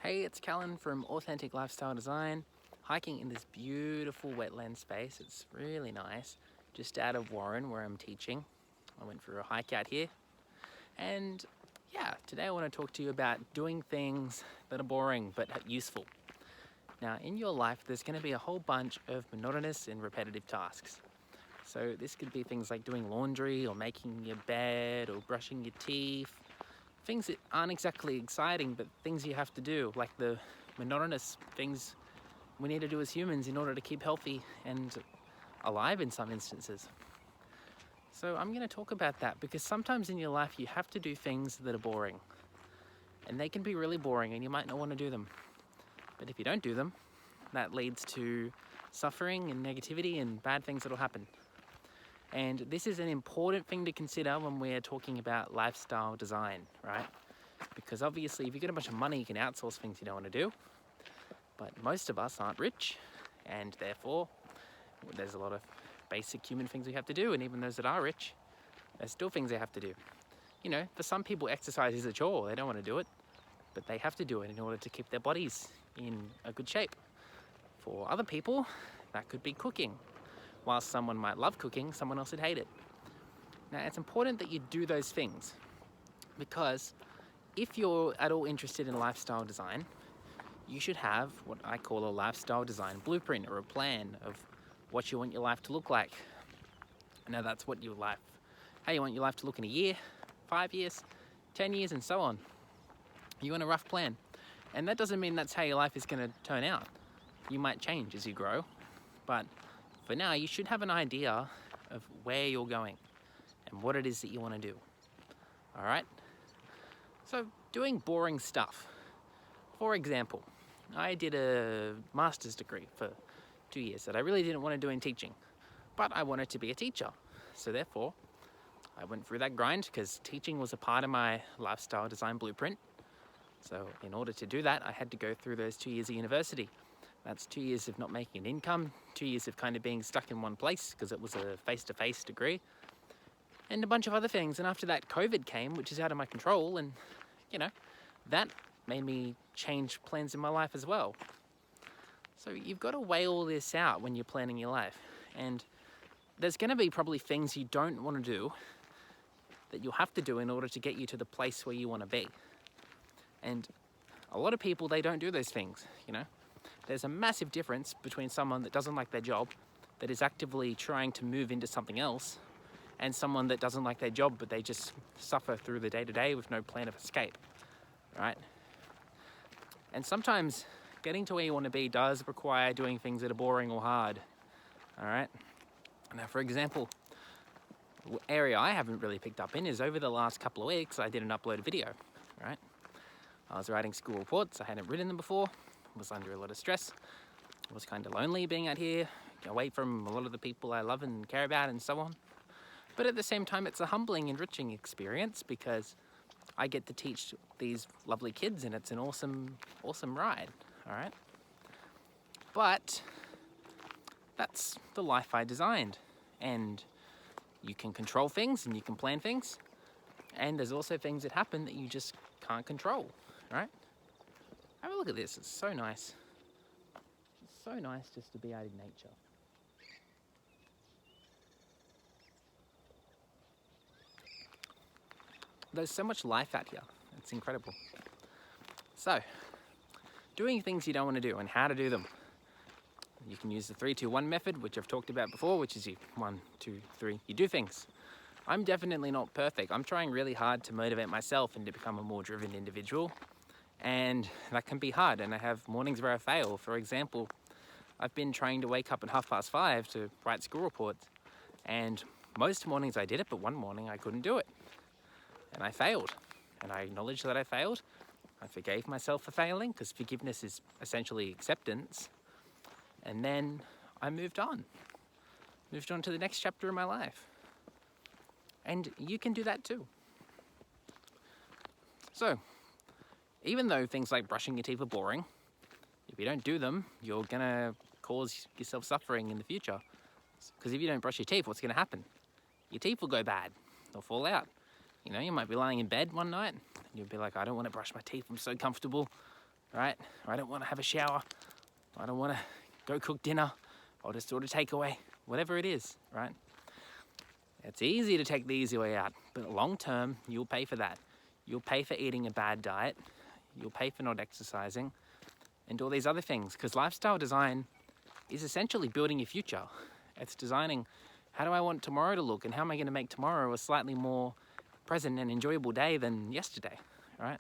Hey, it's Callan from Authentic Lifestyle Design, hiking in this beautiful wetland space. It's really nice, just out of Warren where I'm teaching. I went for a hike out here, and yeah, today I want to talk to you about doing things that are boring but useful. Now, in your life, there's going to be a whole bunch of monotonous and repetitive tasks. So this could be things like doing laundry or making your bed or brushing your teeth. Things that aren't exactly exciting, but things you have to do, like the monotonous things we need to do as humans in order to keep healthy and alive in some instances. So I'm going to talk about that because sometimes in your life you have to do things that are boring. And they can be really boring and you might not want to do them. But if you don't do them, that leads to suffering and negativity and bad things that will happen. And this is an important thing to consider when we're talking about lifestyle design, right? Because obviously if you've got a bunch of money, you can outsource things you don't want to do. But most of us aren't rich, and therefore there's a lot of basic human things we have to do. And even those that are rich, there's still things they have to do. You know, for some people exercise is a chore, they don't want to do it, but they have to do it in order to keep their bodies in a good shape. For other people, that could be cooking. While someone might love cooking, someone else would hate it. Now, it's important that you do those things because if you're at all interested in lifestyle design, you should have what I call a lifestyle design blueprint or a plan of what you want your life to look like. Now, that's what your life, how you want your life to look in a year, 5 years, 10 years, and so on. You want a rough plan. And that doesn't mean that's how your life is going to turn out. You might change as you grow, but for now, you should have an idea of where you're going and what it is that you want to do. All right? So, doing boring stuff. For example, I did a master's degree for 2 years that I really didn't want to do in teaching, but I wanted to be a teacher. So therefore, I went through that grind because teaching was a part of my lifestyle design blueprint. So in order to do that, I had to go through those 2 years of university. That's 2 years of not making an income, 2 years of kind of being stuck in one place because it was a face-to-face degree, and a bunch of other things. And after that, COVID came, which is out of my control, and, you know, that made me change plans in my life as well. So you've got to weigh all this out when you're planning your life. And there's going to be probably things you don't want to do that you'll have to do in order to get you to the place where you want to be. And a lot of people, they don't do those things, you know. There's a massive difference between someone that doesn't like their job, that is actively trying to move into something else, and someone that doesn't like their job, but they just suffer through the day-to-day with no plan of escape, right? And sometimes getting to where you want to be does require doing things that are boring or hard, all right? Now, for example, the area I haven't really picked up in is over the last couple of weeks, I didn't upload a video, right? I was writing school reports, I hadn't written them before, was under a lot of stress, was kind of lonely being out here, away from a lot of the people I love and care about and so on. But at the same time, it's a humbling, enriching experience because I get to teach these lovely kids and it's an awesome ride, all right? But that's the life I designed, and you can control things and you can plan things, and there's also things that happen that you just can't control, right? Have a look at this, it's so nice. It's so nice just to be out in nature. There's so much life out here, it's incredible. So, doing things you don't want to do and how to do them. You can use the 3-2-1 method, which I've talked about before, which is you 1, 2, 3, you do things. I'm definitely not perfect. I'm trying really hard to motivate myself and to become a more driven individual. And that can be hard, and I have mornings where I fail. For example, I've been trying to wake up at 5:30 to write school reports, and most mornings I did it, but one morning I couldn't do it, and I failed. And I acknowledged that I failed. I forgave myself for failing, because forgiveness is essentially acceptance. And then I moved on to the next chapter of my life. And you can do that too. So, even though things like brushing your teeth are boring, if you don't do them, you're gonna cause yourself suffering in the future. Because if you don't brush your teeth, what's gonna happen? Your teeth will go bad, they'll fall out. You know, you might be lying in bed one night, and you'll be like, I don't wanna brush my teeth, I'm so comfortable. right? Or I don't want to have a shower. I don't want to go cook dinner. I'll just order takeaway, whatever it is, right? It's easy to take the easy way out, but long term, you'll pay for that. You'll pay for eating a bad diet. You'll pay for not exercising and all these other things, because lifestyle design is essentially building your future. It's designing, how do I want tomorrow to look, and how am I going to make tomorrow a slightly more present and enjoyable day than yesterday, right?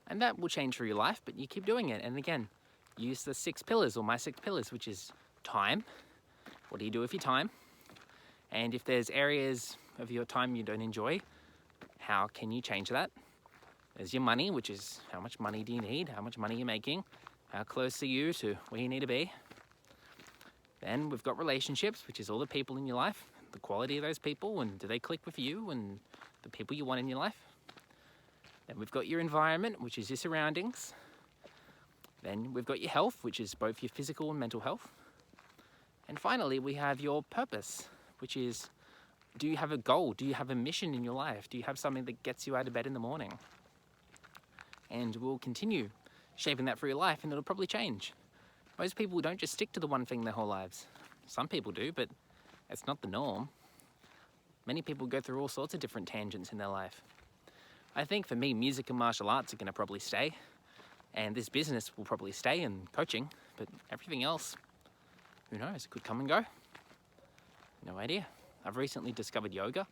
And that will change for your life, but you keep doing it. And again, use the 6 pillars, or my 6 pillars, which is time. What do you do with your time? And if there's areas of your time you don't enjoy, how can you change that? There's your money, which is how much money do you need? How much money are you making? How close are you to where you need to be? Then we've got relationships, which is all the people in your life, the quality of those people, and do they click with you and the people you want in your life? Then we've got your environment, which is your surroundings. Then we've got your health, which is both your physical and mental health. And finally, we have your purpose, which is, do you have a goal? Do you have a mission in your life? Do you have something that gets you out of bed in the morning? And we'll continue shaping that for your life, and it'll probably change. Most people don't just stick to the one thing their whole lives. Some people do, but it's not the norm. Many people go through all sorts of different tangents in their life. I think for me, music and martial arts are going to probably stay, and this business will probably stay, and coaching, but everything else, who knows, it could come and go. No idea. I've recently discovered yoga.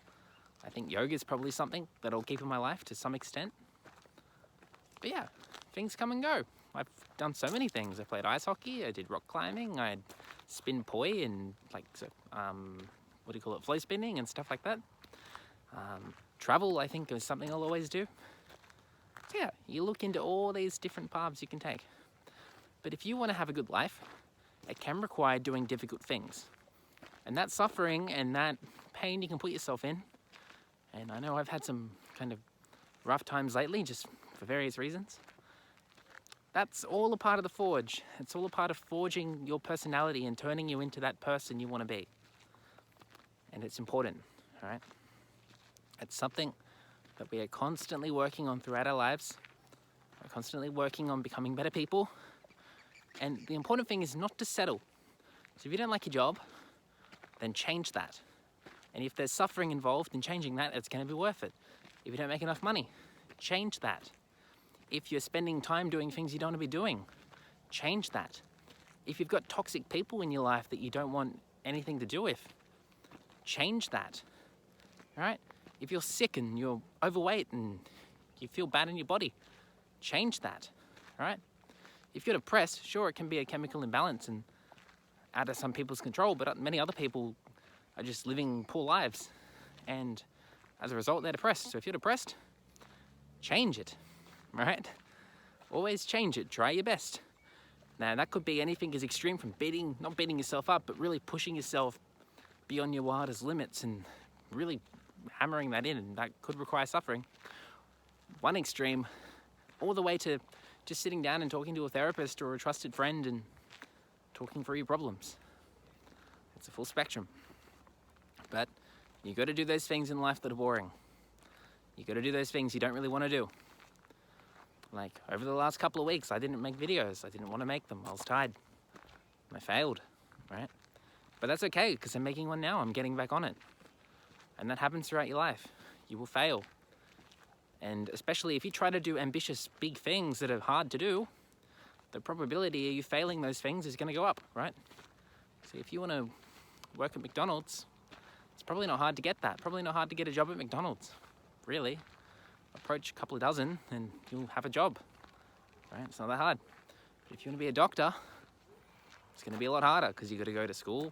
I think yoga is probably something that I'll keep in my life to some extent. But yeah, things come and go. I've done so many things. I played ice hockey, I did rock climbing, I spin poi and flow spinning and stuff like that. Travel, I think, is something I'll always do. So yeah, you look into all these different paths you can take. But if you want to have a good life, it can require doing difficult things. And that suffering and that pain you can put yourself in. And I know I've had some kind of rough times lately, just for various reasons. That's all a part of the forge. It's all a part of forging your personality and turning you into that person you want to be. And it's important, all right? It's something that we are constantly working on throughout our lives. We're constantly working on becoming better people. And the important thing is not to settle. So if you don't like your job, then change that. And if there's suffering involved in changing that, it's going to be worth it. If you don't make enough money, change that. If you're spending time doing things you don't want to be doing, change that. If you've got toxic people in your life that you don't want anything to do with, change that. All right? If you're sick and you're overweight and you feel bad in your body, change that. All right? If you're depressed, sure, it can be a chemical imbalance and out of some people's control, but many other people are just living poor lives. And as a result, they're depressed. So if you're depressed, change it. Right? Always change it. Try your best. Now, that could be anything as extreme from not beating yourself up, but really pushing yourself beyond your wildest limits and really hammering that in, and that could require suffering. One extreme, all the way to just sitting down and talking to a therapist or a trusted friend and talking through your problems. It's a full spectrum. But you got to do those things in life that are boring. You got to do those things you don't really want to do. Like, over the last couple of weeks, I didn't make videos. I didn't want to make them. I was tired. I failed, right? But that's okay, because I'm making one now. I'm getting back on it. And that happens throughout your life. You will fail. And especially if you try to do ambitious, big things that are hard to do, the probability of you failing those things is going to go up, right? So if you want to work at McDonald's, it's probably not hard to get that. Probably not hard to get a job at McDonald's, really. Approach a couple of dozen and you'll have a job, right? It's not that hard. But if you want to be a doctor, it's going to be a lot harder because you've got to go to school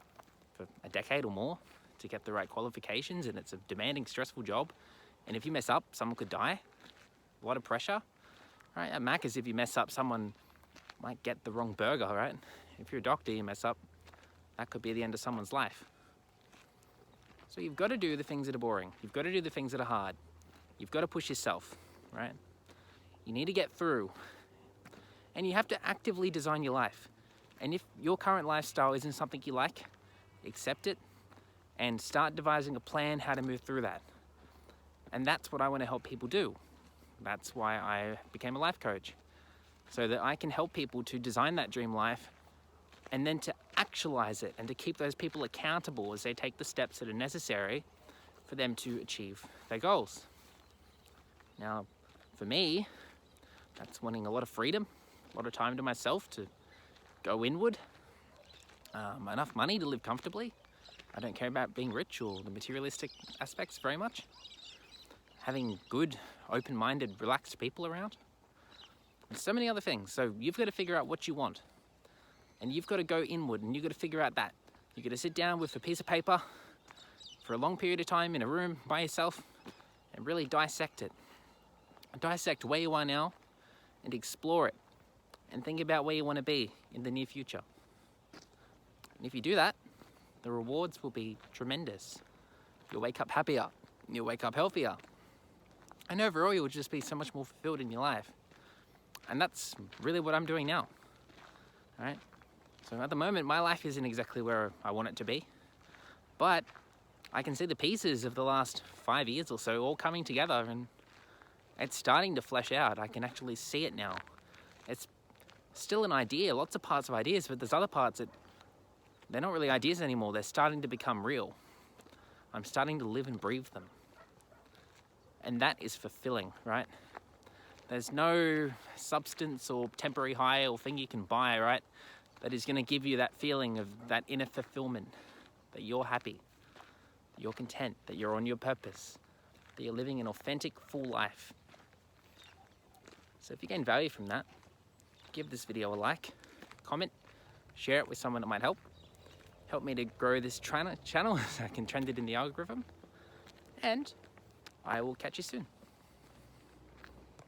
for a decade or more to get the right qualifications, and it's a demanding, stressful job. And if you mess up, someone could die. A lot of pressure, right? At Macca's, if you mess up, someone might get the wrong burger, right? If you're a doctor, you mess up, that could be the end of someone's life. So you've got to do the things that are boring. You've got to do the things that are hard. You've got to push yourself, right? You need to get through. And you have to actively design your life. And if your current lifestyle isn't something you like, accept it and start devising a plan how to move through that. And that's what I want to help people do. That's why I became a life coach. so that I can help people to design that dream life and then to actualize it and to keep those people accountable as they take the steps that are necessary for them to achieve their goals. Now, for me, that's wanting a lot of freedom, a lot of time to myself to go inward, enough money to live comfortably. I don't care about being rich or the materialistic aspects very much. Having good, open-minded, relaxed people around. And so many other things. So you've got to figure out what you want. And you've got to go inward and you've got to figure out that. You've got to sit down with a piece of paper for a long period of time in a room by yourself and really dissect it. Dissect where you are now and explore it and think about where you want to be in the near future. And if you do that, the rewards will be tremendous. You'll wake up happier, you'll wake up healthier, and overall you'll just be so much more fulfilled in your life. And that's really what I'm doing now. All right? So at the moment, my life isn't exactly where I want it to be, but I can see the pieces of the last 5 years or so all coming together, and it's starting to flesh out. I can actually see it now. It's still an idea, lots of parts of ideas, but there's other parts that they're not really ideas anymore. They're starting to become real. I'm starting to live and breathe them. And that is fulfilling, right? There's no substance or temporary high or thing you can buy, right, that is going to give you that feeling of that inner fulfillment, that you're happy, that you're content, that you're on your purpose, that you're living an authentic, full life. So if you gain value from that, give this video a like, comment, share it with someone that might help me to grow this channel so I can trend it in the algorithm, and I will catch you soon.